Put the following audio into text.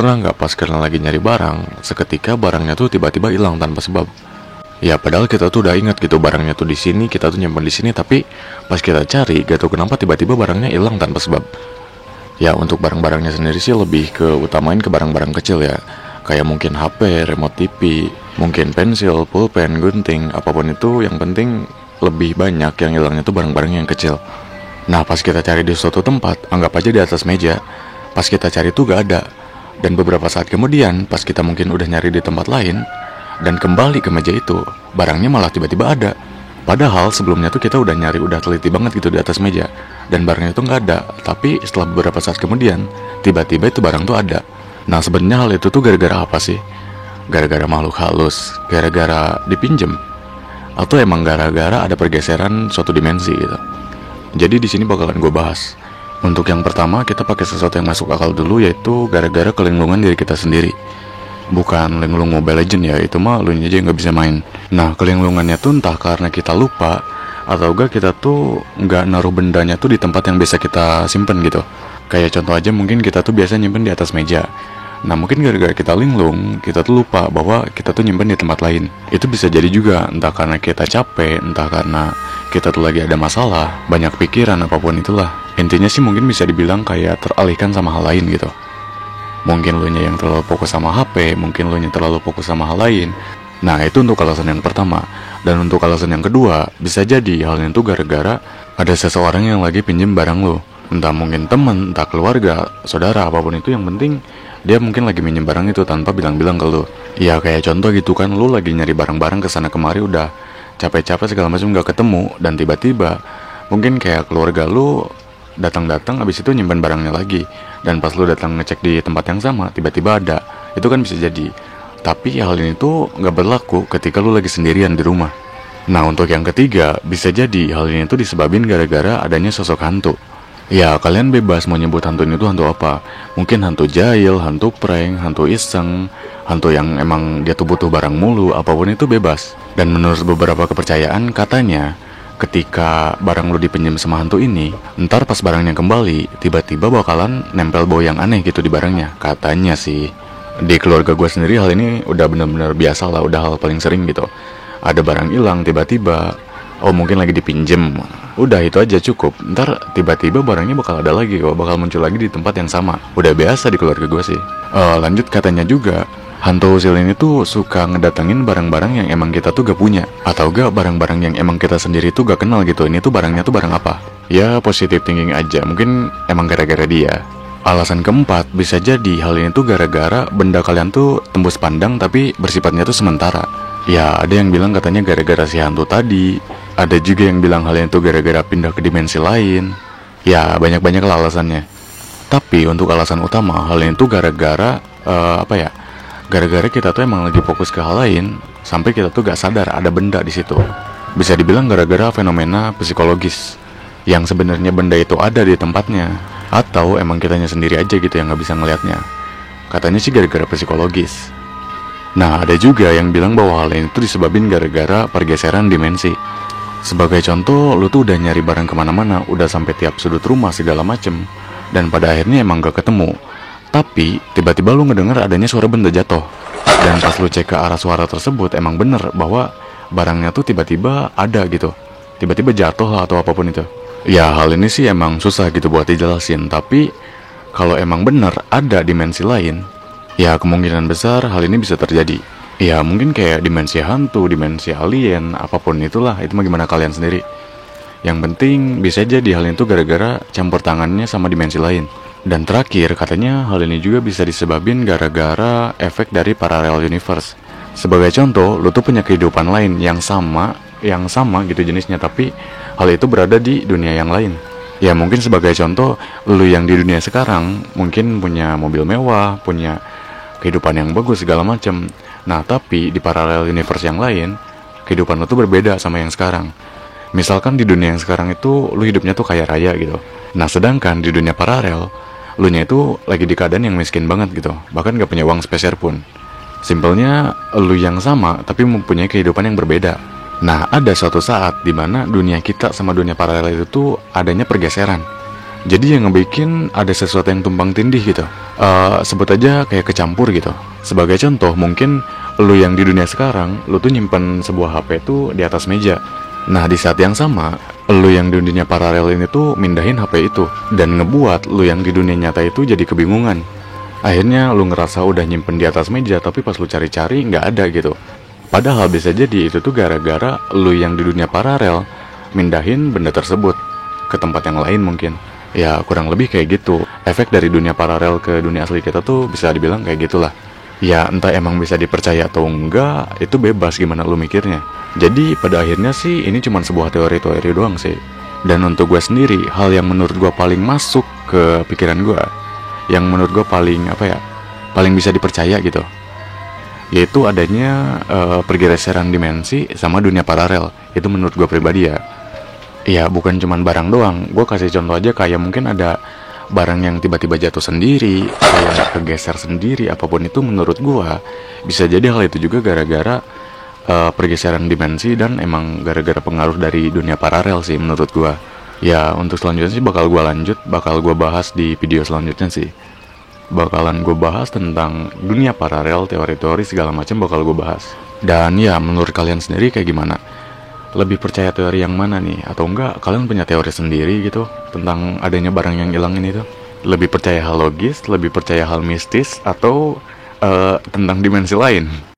pernah nggak pas kalian lagi nyari barang, seketika barangnya tuh tiba-tiba hilang tanpa sebab? Ya padahal kita tuh udah ingat gitu barangnya tuh di sini, kita tuh nyimpan di sini, tapi pas kita cari, gak tahu kenapa tiba-tiba barangnya hilang tanpa sebab. Ya untuk barang-barangnya sendiri sih lebih ke utamain ke barang-barang kecil ya, kayak mungkin HP, remote TV, mungkin pensil, pulpen, gunting, apapun itu, yang penting lebih banyak yang hilangnya tuh barang-barang yang kecil. Nah pas kita cari di suatu tempat, anggap aja di atas meja, pas kita cari tuh gak ada. Dan beberapa saat kemudian, pas kita mungkin udah nyari di tempat lain, dan kembali ke meja itu, barangnya malah tiba-tiba ada. Padahal sebelumnya tuh kita udah nyari, udah teliti banget gitu di atas meja, dan barangnya tuh nggak ada. Tapi setelah beberapa saat kemudian, tiba-tiba itu barang tuh ada. Nah sebenarnya hal itu tuh gara-gara apa sih? Gara-gara makhluk halus? Gara-gara dipinjem? Atau emang gara-gara ada pergeseran suatu dimensi gitu? Jadi di sini bakalan gue bahas. Untuk yang pertama, kita pakai sesuatu yang masuk akal dulu, yaitu gara-gara kelingkungan diri kita sendiri. Bukan linglung Mobile Legend ya, itu mah lu aja yang gak bisa main. Nah kelingkungannya tuh entah karena kita lupa, atau enggak kita tuh gak naruh bendanya tuh di tempat yang biasa kita simpen gitu. Kayak contoh aja mungkin kita tuh biasa nyimpen di atas meja. Nah mungkin gara-gara kita linglung, kita tuh lupa bahwa kita tuh nyimpen di tempat lain. Itu bisa jadi juga, entah karena kita capek, entah karena kita tuh lagi ada masalah, banyak pikiran, apapun itulah. Intinya sih mungkin bisa dibilang kayak teralihkan sama hal lain gitu. Mungkin lu nya yang terlalu fokus sama HP, mungkin lu nya terlalu fokus sama hal lain. Nah itu untuk alasan yang pertama. Dan untuk alasan yang kedua, bisa jadi hal itu gara-gara ada seseorang yang lagi pinjem barang lu. Entah mungkin temen, entah keluarga, saudara, apapun itu, yang penting dia mungkin lagi minjem barang itu tanpa bilang-bilang ke lu. Ya kayak contoh gitu kan, lu lagi nyari barang-barang kesana kemari, udah capek-capek segala macam gak ketemu, dan tiba-tiba mungkin kayak keluarga lu datang-datang abis itu nyimpan barangnya lagi, dan pas lu datang ngecek di tempat yang sama tiba-tiba ada. Itu kan bisa jadi. Tapi hal ini tuh gak berlaku ketika lu lagi sendirian di rumah. Nah untuk yang ketiga, bisa jadi hal ini tuh disebabin gara-gara adanya sosok hantu. Ya kalian bebas mau nyebut hantu itu hantu apa. Mungkin hantu jahil, hantu prank, hantu iseng, hantu yang emang dia tuh butuh barang mulu, apapun itu bebas. Dan menurut beberapa kepercayaan, katanya ketika barang lu dipinjam sama hantu ini, ntar pas barangnya kembali, tiba-tiba bakalan nempel bau yang aneh gitu di barangnya. Katanya sih. Di keluarga gue sendiri hal ini udah bener-bener biasa lah, udah hal paling sering gitu. Ada barang hilang tiba-tiba, oh mungkin lagi dipinjem, udah itu aja cukup. Ntar tiba-tiba barangnya bakal ada lagi, bakal muncul lagi di tempat yang sama. Udah biasa di keluarga gue sih. Lanjut, katanya juga hantu usil ini tuh suka ngedatengin barang-barang yang emang kita tuh gak punya, atau gak barang-barang yang emang kita sendiri tuh gak kenal gitu. Ini tuh barangnya tuh barang apa. Ya positive thinking aja, mungkin emang gara-gara dia. Alasan keempat, bisa jadi hal ini tuh gara-gara benda kalian tuh tembus pandang tapi bersifatnya tuh sementara. Ya ada yang bilang katanya gara-gara si hantu tadi. Ada juga yang bilang hal ini tuh gara-gara pindah ke dimensi lain. Ya banyak-banyak lah alasannya. Tapi untuk alasan utama, hal ini tuh gara-gara gara-gara kita tuh emang lagi fokus ke hal lain, sampai kita tuh gak sadar ada benda di situ. Bisa dibilang gara-gara fenomena psikologis, yang sebenarnya benda itu ada di tempatnya, atau emang kitanya sendiri aja gitu yang gak bisa ngelihatnya. Katanya sih gara-gara psikologis. Nah ada juga yang bilang bahwa hal ini tuh disebabin gara-gara pergeseran dimensi. Sebagai contoh, lu tuh udah nyari barang kemana-mana, udah sampai tiap sudut rumah segala macem, dan pada akhirnya emang gak ketemu. Tapi tiba-tiba lu ngedenger adanya suara benda jatuh, dan pas lu cek ke arah suara tersebut, emang bener bahwa barangnya tuh tiba-tiba ada gitu, tiba-tiba jatuh lah atau apapun itu. Ya hal ini sih emang susah gitu buat dijelasin. Tapi kalau emang bener ada dimensi lain, ya kemungkinan besar hal ini bisa terjadi. Ya mungkin kayak dimensi hantu, dimensi alien, apapun itulah. Itu mah gimana kalian sendiri. Yang penting bisa jadi hal itu gara-gara campur tangannya sama dimensi lain. Dan terakhir, katanya hal ini juga bisa disebabin gara-gara efek dari parallel universe. Sebagai contoh, lu tuh punya kehidupan lain yang sama gitu jenisnya, tapi hal itu berada di dunia yang lain. Ya mungkin sebagai contoh, lu yang di dunia sekarang mungkin punya mobil mewah, punya kehidupan yang bagus segala macam. Nah tapi di parallel universe yang lain, kehidupan lu tuh berbeda sama yang sekarang. Misalkan di dunia yang sekarang itu lu hidupnya tuh kaya raya gitu. Nah sedangkan di dunia paralel, lu nya itu lagi di keadaan yang miskin banget gitu, bahkan gak punya uang sepeser pun. Simpelnya lu yang sama tapi mempunyai kehidupan yang berbeda. Nah ada suatu saat dimana dunia kita sama dunia paralel itu tuh adanya pergeseran. Jadi yang ngebikin ada sesuatu yang tumpang tindih gitu. Sebut aja kayak kecampur gitu. Sebagai contoh, mungkin lu yang di dunia sekarang, lu tuh nyimpen sebuah HP tuh di atas meja. Nah, di saat yang sama, lu yang di dunia paralel ini tuh mindahin HP itu. Dan ngebuat lu yang di dunia nyata itu jadi kebingungan. Akhirnya lu ngerasa udah nyimpen di atas meja, tapi pas lu cari-cari nggak ada gitu. Padahal bisa jadi itu tuh gara-gara lu yang di dunia paralel mindahin benda tersebut ke tempat yang lain mungkin. Ya kurang lebih kayak gitu. Efek dari dunia paralel ke dunia asli kita tuh bisa dibilang kayak gitulah. Ya entah emang bisa dipercaya atau enggak, itu bebas gimana lu mikirnya. Jadi pada akhirnya sih ini cuma sebuah teori-teori doang sih. Dan untuk gue sendiri, hal yang menurut gue paling masuk ke pikiran gue, yang menurut gue paling paling bisa dipercaya gitu, yaitu adanya pergeseran dimensi sama dunia paralel. Itu menurut gue pribadi ya. Ya bukan cuman barang doang. Gue kasih contoh aja, kayak mungkin ada barang yang tiba-tiba jatuh sendiri, kayak kegeser sendiri, apapun itu menurut gue bisa jadi hal itu juga gara-gara pergeseran dimensi, dan emang gara-gara pengaruh dari dunia paralel sih menurut gue. Ya untuk selanjutnya sih bakal gue bahas di video selanjutnya sih. Bakalan gue bahas tentang dunia paralel, teori-teori segala macam bakal gue bahas. Dan ya menurut kalian sendiri kayak gimana? Lebih percaya teori yang mana nih? Atau enggak kalian punya teori sendiri gitu tentang adanya barang yang hilang ini tuh? Lebih percaya hal logis, lebih percaya hal mistis, atau tentang dimensi lain?